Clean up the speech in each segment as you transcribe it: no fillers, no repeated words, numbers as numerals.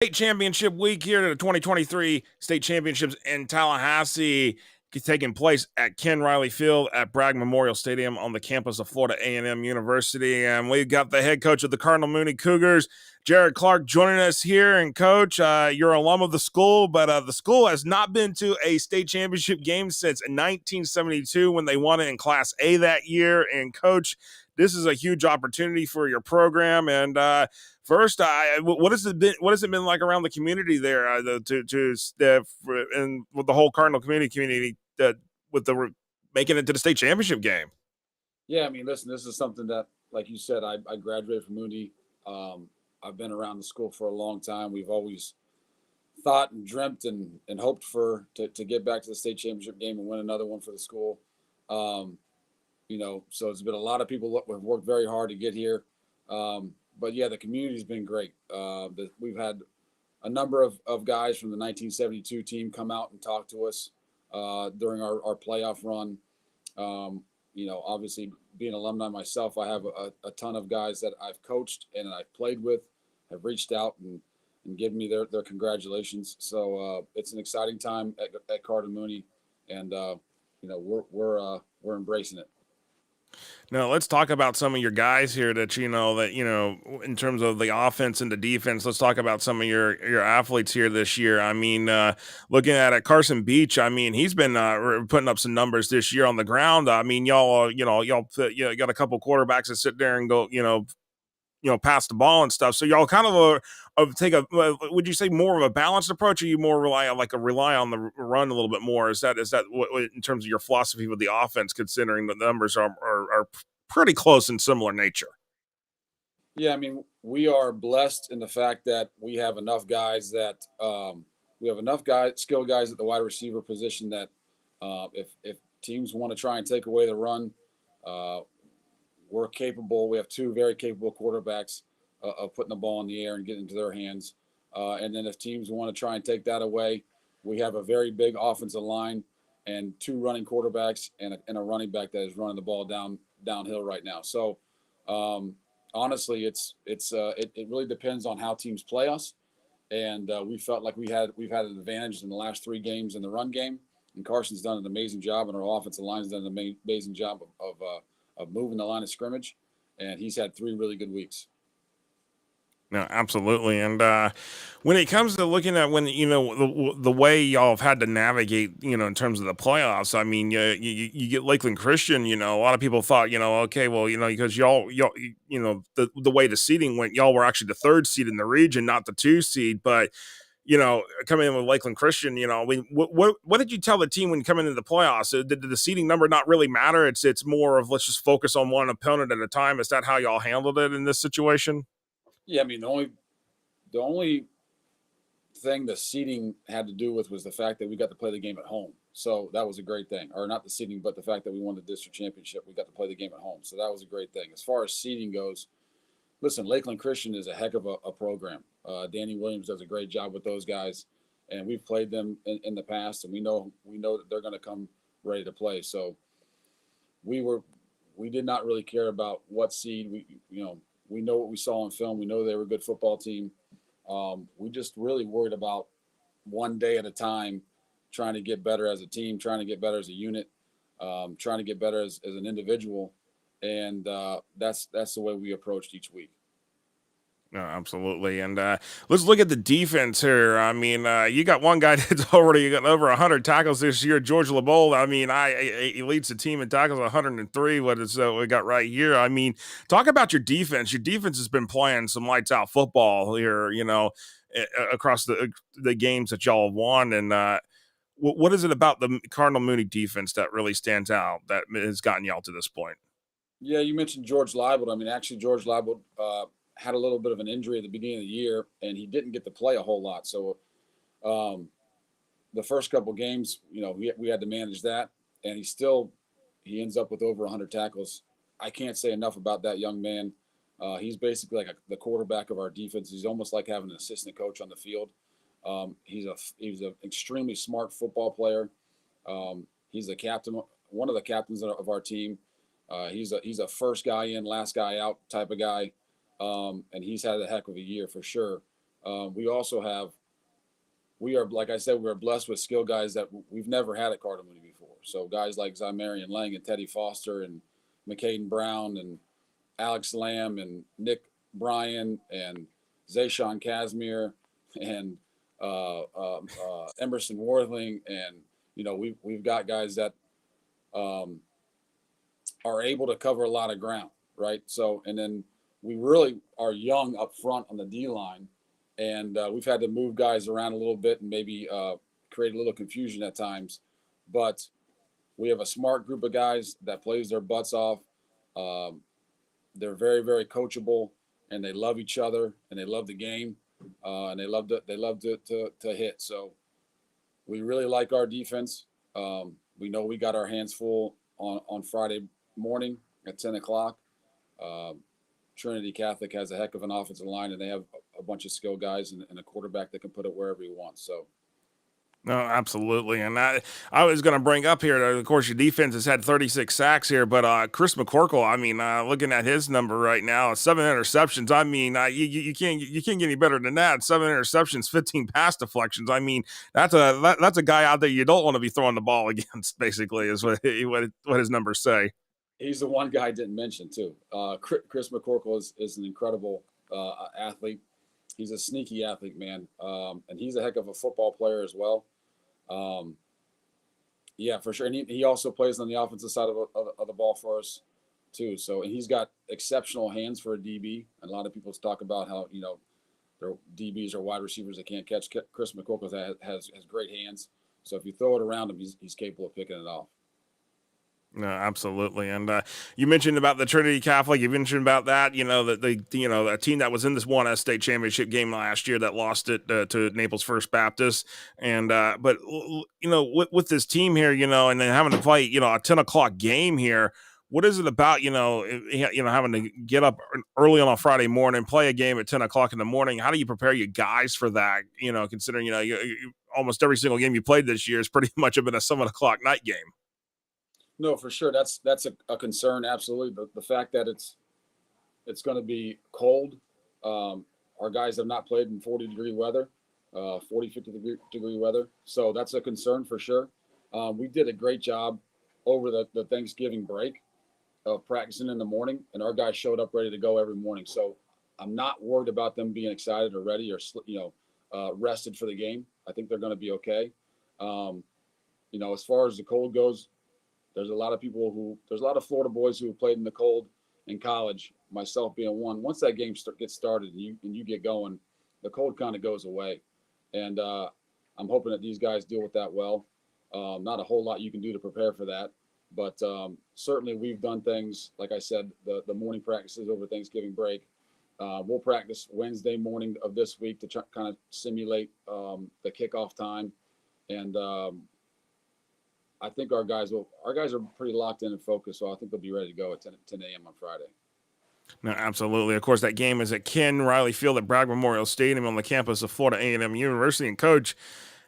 State championship week here to the 2023 state championships in Tallahassee taking place at Ken Riley Field at Bragg Memorial Stadium on the campus of Florida A&M University. And we've got the head coach of the Cardinal Mooney Cougars, Jared Clark, joining us here. And coach, you're an alum of the school, but the school has not been to a state championship game since 1972 when they won it in Class A that year. And coach, this is a huge opportunity for your program. And first, what has it been? What has it been like around the community there? And with the whole Cardinal community that with the making it to the state championship game. Yeah, I mean, listen, this is something that, like you said, I graduated from Mooney. I've been around the school for a long time. We've always thought and dreamt and hoped to get back to the state championship game and win another one for the school. So it's been a lot of people who have worked very hard to get here. But yeah, the community's been great. We've had a number of guys from the 1972 team come out and talk to us during our playoff run. Obviously being an alumni myself, I have a ton of guys that I've coached and I've played with, have reached out and given me their congratulations. So it's an exciting time at Cardinal Mooney, and we're embracing it. Now, let's talk about some of your guys here that in terms of the offense and the defense. Let's talk about some of your athletes here this year. I mean, looking at it, Carson Beach. I mean, he's been putting up some numbers this year on the ground. I mean, y'all got a couple quarterbacks that sit there and go, pass the ball and stuff. So y'all kind of take a, would you say more of a balanced approach, or you more rely on the run a little bit more? Is that what in terms of your philosophy with the offense, considering the numbers are pretty close in similar nature? Yeah, I mean, we are blessed in the fact that we have enough guys skilled guys at the wide receiver position that if teams want to try and take away the run, we're capable. We have two very capable quarterbacks of putting the ball in the air and getting into their hands. And then if teams want to try and take that away, we have a very big offensive line and two running quarterbacks and a running back that is running the ball downhill right now. So honestly, it really depends on how teams play us. And we felt like we've had an advantage in the last three games in the run game. And Carson's done an amazing job, and our offensive line's done an amazing job of moving the line of scrimmage, and he's had three really good weeks. No, absolutely. And when it comes to looking at the way y'all have had to navigate, in terms of the playoffs, I mean, you get Lakeland Christian. A lot of people thought, okay, well, because the way the seeding went, y'all were actually the third seed in the region, not the two seed, but. Coming in with Lakeland Christian, what did you tell the team when coming into the playoffs? Did the seeding number not really matter? It's more of let's just focus on one opponent at a time. Is that how y'all handled it in this situation? Yeah, I mean the only thing the seeding had to do with was the fact that we got to play the game at home. So that was a great thing. Or not the seeding, but the fact that we won the district championship, we got to play the game at home. So that was a great thing. As far as seeding goes, listen, Lakeland Christian is a heck of a program. Danny Williams does a great job with those guys, and we've played them in the past, and we know that they're going to come ready to play. So we did not really care about what seed. We know what we saw on film. We know they were a good football team. We just really worried about one day at a time, trying to get better as a team, trying to get better as a unit, trying to get better as an individual, and that's the way we approached each week. No, absolutely. And let's look at the defense here. I mean, you got one guy that's already got over 100 tackles this year, George LeBold. I mean, he leads the team in tackles, 103. What is we got right here? I mean, talk about your defense. Your defense has been playing some lights out football here, across the games that y'all have won. And what is it about the Cardinal Mooney defense that really stands out that has gotten y'all to this point? Yeah, you mentioned George Leibold. I mean, actually, George Leibold had a little bit of an injury at the beginning of the year, and he didn't get to play a whole lot. So the first couple games, we had to manage that, and he ends up with over 100 tackles. I can't say enough about that young man. He's basically like the quarterback of our defense. He's almost like having an assistant coach on the field. He's an extremely smart football player. He's a captain, one of the captains of our team. He's a first guy in, last guy out type of guy. And he's had a heck of a year for sure. We also have, we are, like I said, we are blessed with skill guys that we've never had at Cardinal Mooney before. So guys like Zymarian Lang and Teddy Foster and McCaden Brown and Alex Lamb and Nick Bryan and Zayshawn Casimir and Emerson Worthing, and we've got guys that um, are able to cover a lot of ground, right? So, and then we really are young up front on the D line, and we've had to move guys around a little bit and maybe create a little confusion at times. But we have a smart group of guys that plays their butts off. Um, they're very, very coachable, and they love each other, and they love the game, and they love to hit. So we really like our defense. We know we got our hands full on Friday morning at 10 o'clock. Um, Trinity Catholic has a heck of an offensive line, and they have a bunch of skill guys and a quarterback that can put it wherever he wants. So No, absolutely. And I was going to bring up here, of course, your defense has had 36 sacks here, but Chris McCorkle, I mean, looking at his number right now, 7 interceptions. I mean, you can't get any better than that. 7 interceptions, 15 pass deflections. I mean, that's a guy out there you don't want to be throwing the ball against. Basically, is what his numbers say. he's the one guy I didn't mention too. Chris McCorkle is an incredible athlete. He's a sneaky athlete, man, and he's a heck of a football player as well. Um, yeah, for sure. And he also plays on the offensive side of the ball for us too. So, and he's got exceptional hands for a DB. And a lot of people talk about how their DBs or wide receivers that can't catch. Chris McCorkle has great hands. So if you throw it around him, he's capable of picking it off. No, absolutely. And you mentioned about the Trinity Catholic. You mentioned about that. That a team that was in this one S state championship game last year that lost it to Naples First Baptist. And but with this team here, and then having to play, a 10 o'clock game here. What is it about having to get up early on a Friday morning, play a game at 10 o'clock in the morning? How do you prepare you guys for that? Considering almost every single game you played this year has pretty much been a 7 o'clock night game. No, for sure. That's a concern. Absolutely. The fact that it's going to be cold. Our guys have not played in 40-degree weather, 40, 50-degree weather. So that's a concern for sure. We did a great job over the Thanksgiving break of practicing in the morning, and our guys showed up ready to go every morning. So I'm not worried about them being excited or ready or rested for the game. I think they're going to be okay. As far as the cold goes, there's a lot of Florida boys who have played in the cold in college, myself being one. Once that game gets started and you get going, the cold kind of goes away. And I'm hoping that these guys deal with that well. Not a whole lot you can do to prepare for that. But certainly we've done things, like I said, the morning practices over Thanksgiving break. We'll practice Wednesday morning of this week to kind of simulate the kickoff time. And I think our guys are pretty locked in and focused, so I think they'll be ready to go at 10 a.m. on Friday. No, absolutely. Of course, that game is at Ken Riley Field at Bragg Memorial Stadium on the campus of Florida A&M University. And Coach,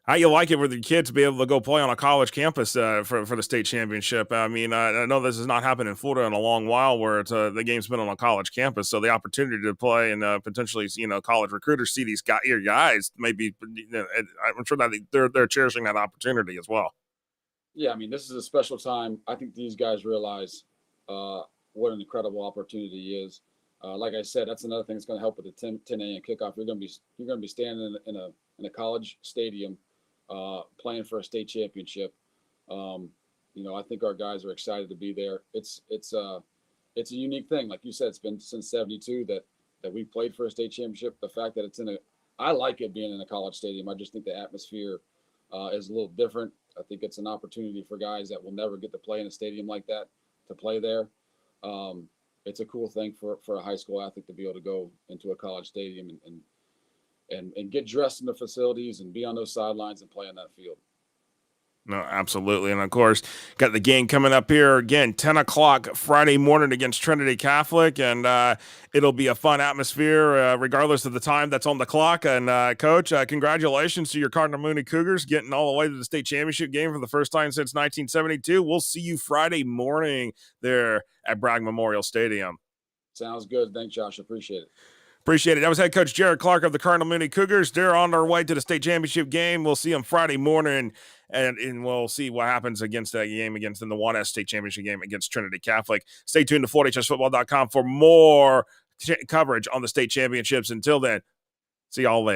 how you like it for the kids to be able to go play on a college campus for the state championship? I mean, I know this has not happened in Florida in a long while, where it's the game's been on a college campus, so the opportunity to play and potentially, college recruiters see these your guys, maybe. I'm sure that they're cherishing that opportunity as well. Yeah, I mean, this is a special time. I think these guys realize what an incredible opportunity is. Like I said, that's another thing that's going to help with the 10 a.m. kickoff. You're going to be standing in a college stadium playing for a state championship. I think our guys are excited to be there. It's a unique thing, like you said. It's been since '72 that we played for a state championship. The fact that I like it being in a college stadium. I just think the atmosphere is a little different. I think it's an opportunity for guys that will never get to play in a stadium like that to play there. It's a cool thing for a high school athlete to be able to go into a college stadium and get dressed in the facilities and be on those sidelines and play on that field. No, absolutely. And of course, got the game coming up here again, 10 o'clock Friday morning against Trinity Catholic. And it'll be a fun atmosphere, regardless of the time that's on the clock. And Coach, congratulations to your Cardinal Mooney Cougars getting all the way to the state championship game for the first time since 1972. We'll see you Friday morning there at Bragg Memorial Stadium. Sounds good. Thanks, Josh. Appreciate it. Appreciate it. That was head coach Jared Clark of the Cardinal Mooney Cougars. They're on their way to the state championship game. We'll see them Friday morning, and we'll see what happens against that game against in the 1S state championship game against Trinity Catholic. Stay tuned to FloorHSFootball.com for more coverage on the state championships. Until then, see y'all later.